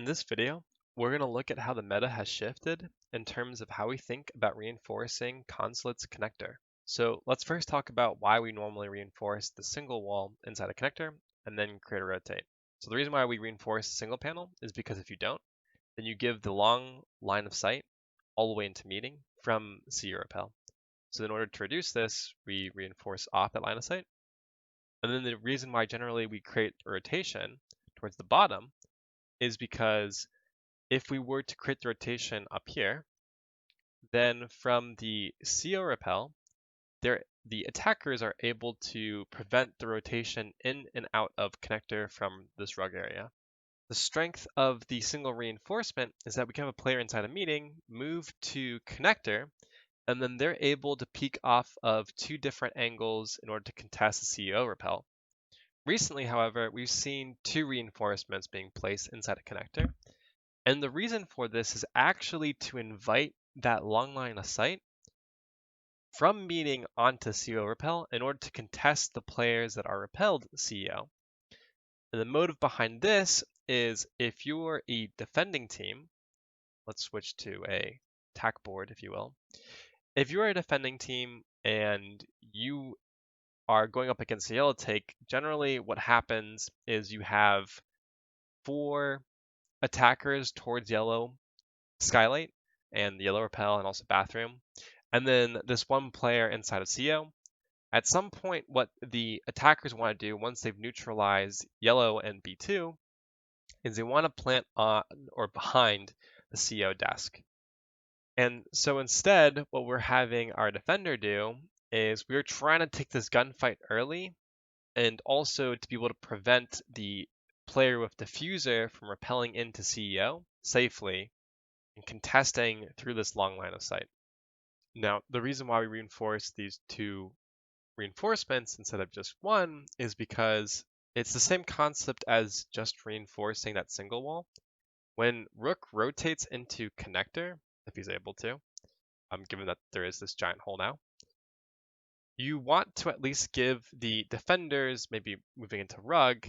this video, we're going to look at how the meta has shifted in terms of how we think about reinforcing Consulate's connector. So let's first talk about why we normally reinforce the single wall inside a connector and then create a rotate. So the reason why we reinforce a single panel is because if you don't, then you give the long line of sight all the way into meeting from CEO repel. So in order to reduce this, we reinforce off that line of sight. And then the reason why generally we create a rotation towards the bottom is because if we were to create the rotation up here, then from the CO repel, the attackers are able to prevent the rotation in and out of connector from this rug area. The strength of the single reinforcement is that we can have a player inside a meeting move to connector, and then they're able to peek off of two different angles in order to contest the CEO repel. Recently, however, we've seen two reinforcements being placed inside a connector. And the reason for this is actually to invite that long line of sight from meeting onto CEO repel in order to contest the players that are repelled CEO. And the motive behind this is if you're a defending team, let's switch to a attack board, if you will. If you're a defending team and you are going up against the yellow take, generally what happens is you have 4 attackers towards yellow skylight and the yellow repel and also bathroom, and then this one player inside of CO. At some point, what the attackers want to do once they've neutralized yellow and B2 is they want to plant on or behind the CO desk. And so instead, what we're having our defender do is we're trying to take this gunfight early and also to be able to prevent the player with diffuser from repelling into CEO safely and contesting through this long line of sight. Now, the reason why we reinforce these two reinforcements instead of just one is because it's the same concept as just reinforcing that single wall. When Rook rotates into connector, if he's able to, given that there is this giant hole now, you want to at least give the defenders, maybe moving into rug,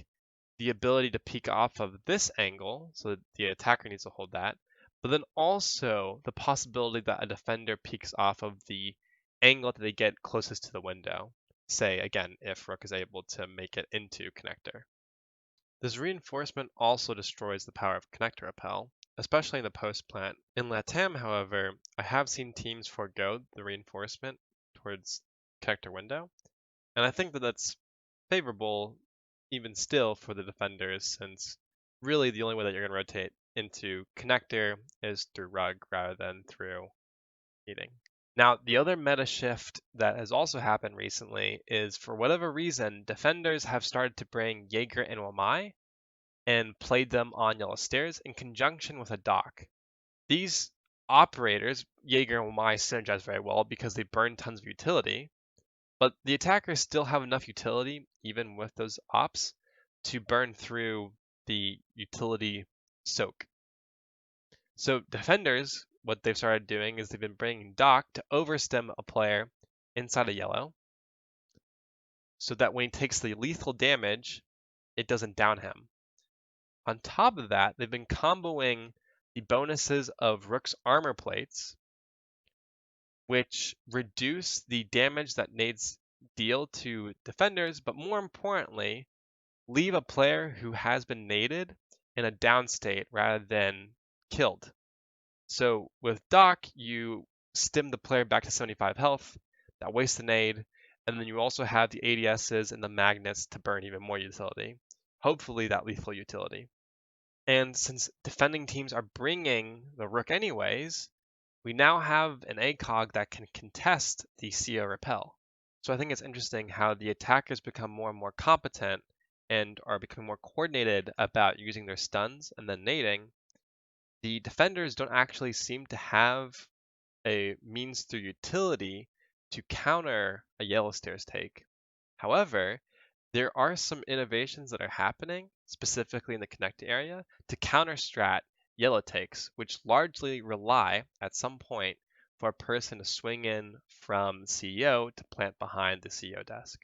the ability to peek off of this angle, so the attacker needs to hold that, but then also the possibility that a defender peeks off of the angle that they get closest to the window, say, again, if Rook is able to make it into connector. This reinforcement also destroys the power of connector repel, especially in the post plant. In LATAM, however, I have seen teams forego the reinforcement towards connector window, and I think that that's favorable even still for the defenders, since really the only way that you're going to rotate into connector is through rug rather than through meeting. Now, the other meta shift that has also happened recently is, for whatever reason, defenders have started to bring Jaeger and Wamai and played them on yellow stairs in conjunction with a dock. These operators, Jaeger and Wamai, synergize very well because they burn tons of utility, but the attackers still have enough utility, even with those ops, to burn through the utility soak. So defenders, what they've started doing is they've been bringing Doc to overstem a player inside a yellow, so that when he takes the lethal damage, it doesn't down him. On top of that, they've been comboing the bonuses of Rook's armor plates, which reduce the damage that nades deal to defenders, but more importantly, leave a player who has been naded in a down state rather than killed. So with Doc, you stim the player back to 75 health, that wastes the nade, and then you also have the ADSs and the magnets to burn even more utility, hopefully that lethal utility. And since defending teams are bringing the Rook anyways, we now have an ACOG that can contest the CO repel. So I think it's interesting how the attackers become more and more competent and are becoming more coordinated about using their stuns and then nading. The defenders don't actually seem to have a means through utility to counter a yellow stairs take. However, there are some innovations that are happening, specifically in the connect area, to counter strat yellow takes, which largely rely at some point for a person to swing in from CEO to plant behind the CEO desk.